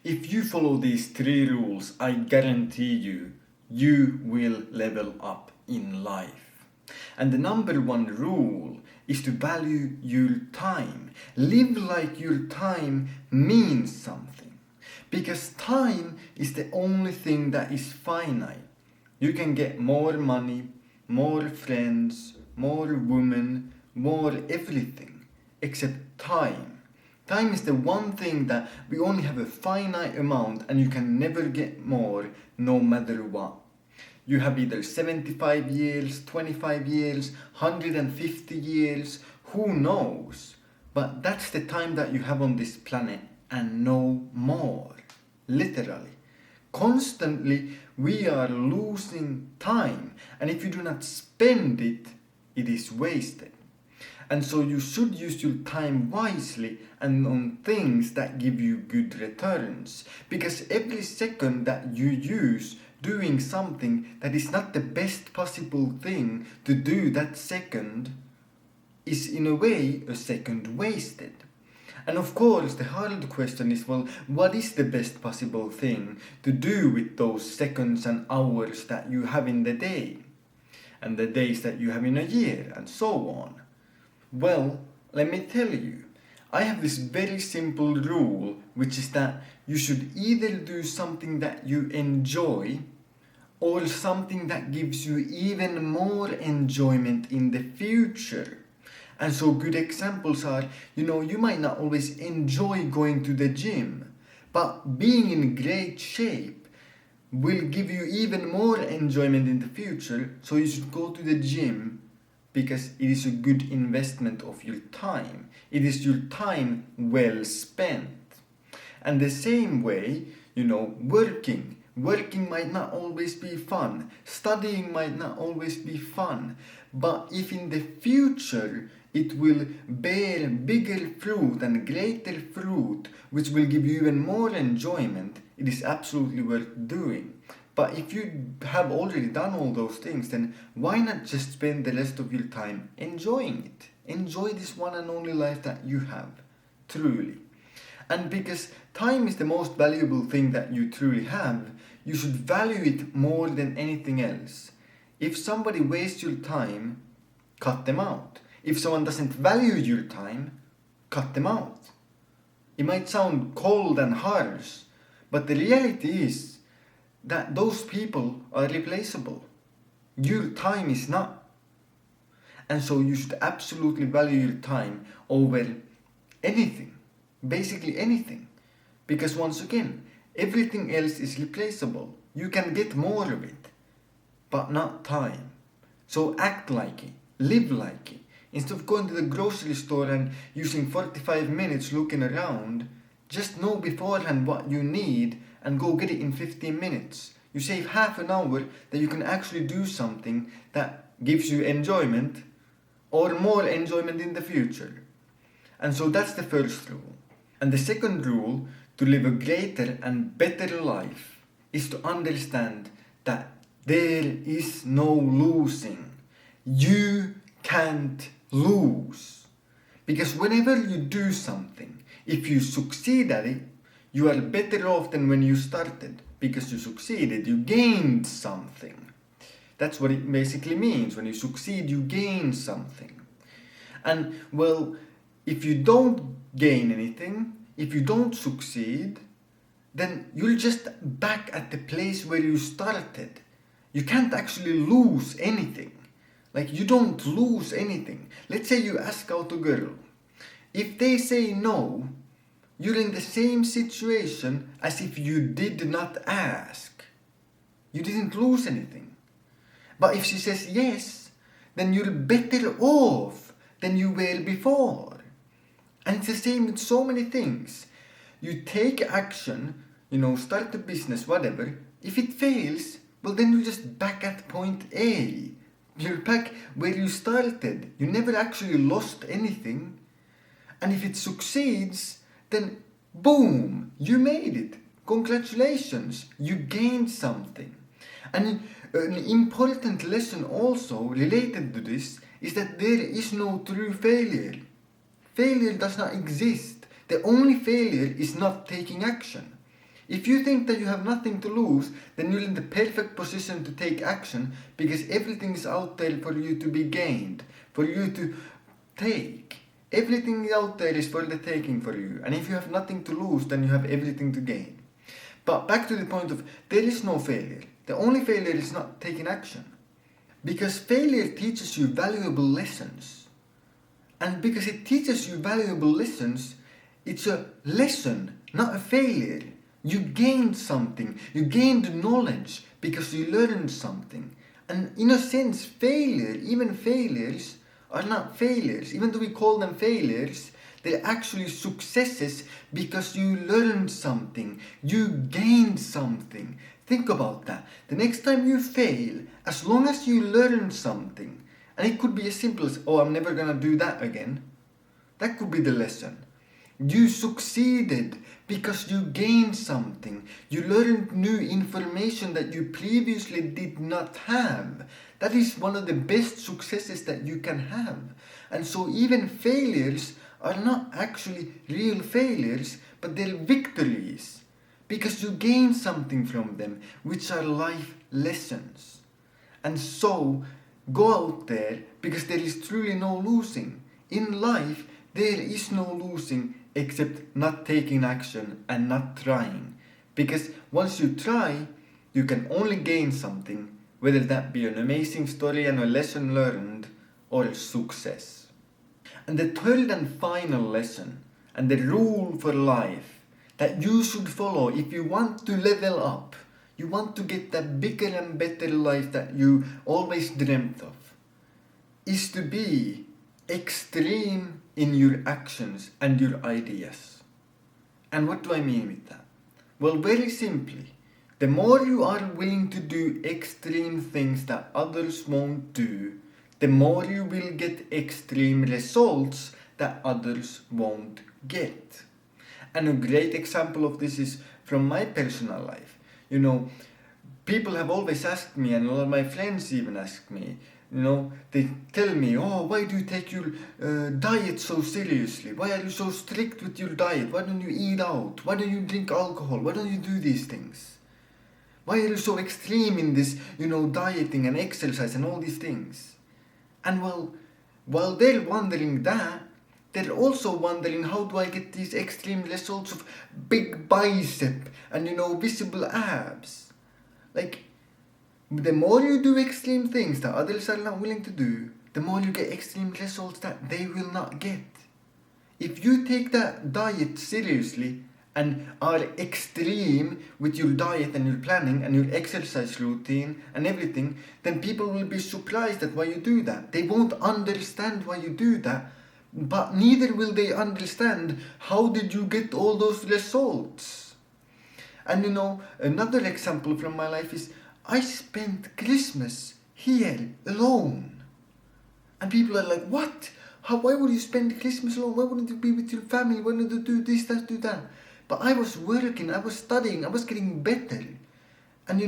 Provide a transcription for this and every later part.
If you follow these 3 rules, I guarantee you will level up in life. And the number 1 rule is to value your time. Live like your time means something. Because time is the only thing that is finite. You can get more money, more friends, more women, more everything, except time. Time is the one thing that we only have a finite amount and you can never get more no matter what. You have either 75 years, 25 years, 150 years, who knows? But that's the time that you have on this planet and no more. Literally. Constantly we are losing time, and if you do not spend it, it is wasted. And so you should use your time wisely and on things that give you good returns. Because every second that you use doing something that is not the best possible thing to do that second is in a way a second wasted. And of course the hard question is, well, what is the best possible thing to do with those seconds and hours that you have in the day? And the days that you have in a year, and so on. Well, let me tell you, I have this very simple rule, which is that you should either do something that you enjoy or something that gives you even more enjoyment in the future. And so good examples are, you might not always enjoy going to the gym, but being in great shape will give you even more enjoyment in the future, so you should go to the gym because it is a good investment of your time. It is your time well spent. And the same way, working might not always be fun, studying might not always be fun, but if in the future it will bear bigger fruit and greater fruit, which will give you even more enjoyment, it is absolutely worth doing. But if you have already done all those things, then why not just spend the rest of your time enjoying it? Enjoy this one and only life that you have, truly. And because time is the most valuable thing that you truly have, you should value it more than anything else. If somebody wastes your time, cut them out. If someone doesn't value your time, cut them out. It might sound cold and harsh, but the reality is that those people are replaceable. Your time is not. And so you should absolutely value your time over anything. Basically anything. Because once again, everything else is replaceable. You can get more of it, but not time. So act like it. Live like it. Instead of going to the grocery store and using 45 minutes looking around, just know beforehand what you need and go get it in 15 minutes. You save half an hour that you can actually do something that gives you enjoyment or more enjoyment in the future. And so that's the first rule. And the second rule to live a greater and better life is to understand that there is no losing. You can't lose. Because whenever you do something, if you succeed at it, you are better off than when you started, because you succeeded, you gained something. That's what it basically means. When you succeed, you gain something. And well, if you don't gain anything, if you don't succeed, then you're just back at the place where you started. You can't actually lose anything. Like, you don't lose anything. Let's say you ask out a girl. If they say no, you're in the same situation as if you did not ask. You didn't lose anything. But if she says yes, then you're better off than you were before. And it's the same with so many things. You take action, start a business, whatever. If it fails, well, then you're just back at point A. You're back where you started. You never actually lost anything. And if it succeeds, then boom, you made it. Congratulations, you gained something. And an important lesson also related to this is that there is no true failure. Failure does not exist. The only failure is not taking action. If you think that you have nothing to lose, then you're in the perfect position to take action because everything is out there for you to be gained, for you to take. Everything out there is for the taking for you. And if you have nothing to lose, then you have everything to gain. But back to the point of there is no failure. The only failure is not taking action. Because failure teaches you valuable lessons. And because it teaches you valuable lessons, it's a lesson, not a failure. You gained something. You gained knowledge because you learned something. And in a sense, failure, even failures, are not failures. Even though we call them failures, they're actually successes because you learned something. You gained something. Think about that. The next time you fail, as long as you learn something, and it could be as simple as, oh, I'm never gonna do that again. That could be the lesson. You succeeded because you gained something. You learned new information that you previously did not have. That is one of the best successes that you can have. And so even failures are not actually real failures, but they're victories. Because you gain something from them, which are life lessons. And so, go out there, because there is truly no losing. In life, there is no losing except not taking action and not trying. Because once you try, you can only gain something, whether that be an amazing story and a lesson learned, or success. And the third and final lesson, and the rule for life, that you should follow if you want to level up, you want to get that bigger and better life that you always dreamt of, is to be extreme in your actions and your ideas. And what do I mean with that? Well, very simply, the more you are willing to do extreme things that others won't do, the more you will get extreme results that others won't get. And a great example of this is from my personal life. You know, people have always asked me, and a lot of my friends even ask me, you know, they tell me, oh, why do you take your diet so seriously? Why are you so strict with your diet? Why don't you eat out? Why don't you drink alcohol? Why don't you do these things? Why are you so extreme in this, dieting and exercise and all these things? And well, while they're wondering that, they're also wondering, how do I get these extreme results of big bicep and, visible abs? Like, the more you do extreme things that others are not willing to do, the more you get extreme results that they will not get. If you take that diet seriously and are extreme with your diet and your planning and your exercise routine and everything, then people will be surprised at why you do that. They won't understand why you do that, but neither will they understand how did you get all those results. And another example from my life is I spent Christmas here alone. And people are like, what? Why would you spend Christmas alone? Why wouldn't you be with your family? Why wouldn't you do this, that, do that? But I was working, I was studying, I was getting better. And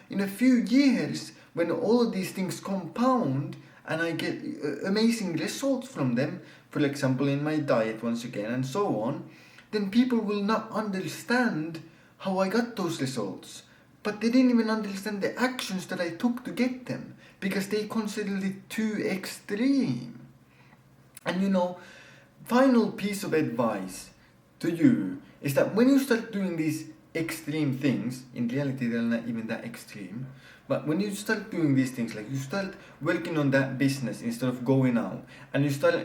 in a few years, when all of these things compound and I get amazing results from them, for example in my diet once again and so on, then people will not understand how I got those results. But they didn't even understand the actions that I took to get them, because they considered it too extreme. And final piece of advice to you is that when you start doing these extreme things, in reality they're not even that extreme, but when you start doing these things, like you start working on that business instead of going out, and you start,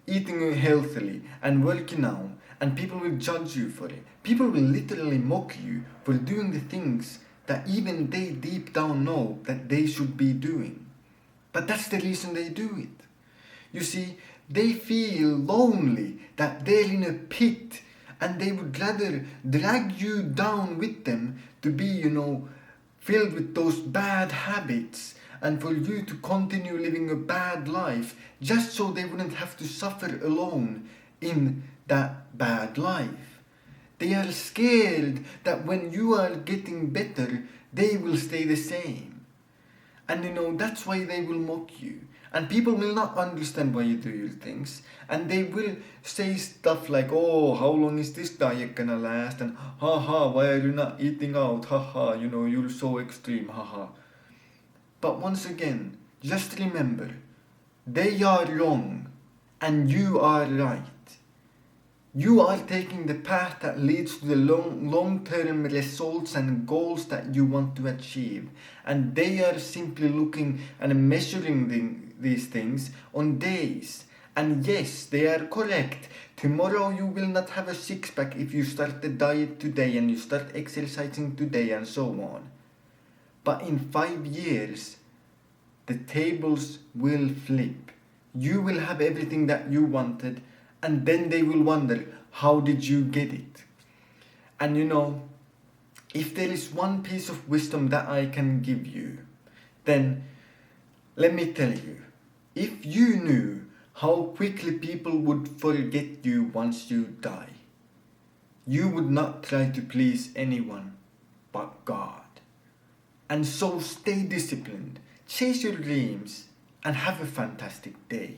eating healthily and working out, and people will judge you for it. People will literally mock you for doing the things that even they deep down know that they should be doing. But that's the reason they do it. You see, they feel lonely, that they're in a pit, and they would rather drag you down with them to be, filled with those bad habits, and for you to continue living a bad life, just so they wouldn't have to suffer alone in that bad life. They are scared that when you are getting better, they will stay the same. And that's why they will mock you. And people will not understand why you do your things. And they will say stuff like, oh, how long is this diet gonna last? And haha, why are you not eating out? Haha, you're so extreme, haha. But once again, just remember, they are wrong and you are right. You are taking the path that leads to the long-term results and goals that you want to achieve. And they are simply looking and measuring these things on days. And yes, they are correct. Tomorrow you will not have a six-pack if you start the diet today and you start exercising today and so on. But in 5 years, the tables will flip. You will have everything that you wanted, and then they will wonder, how did you get it? And if there is one piece of wisdom that I can give you, then let me tell you, if you knew how quickly people would forget you once you die, you would not try to please anyone but God. And so stay disciplined, chase your dreams, and have a fantastic day.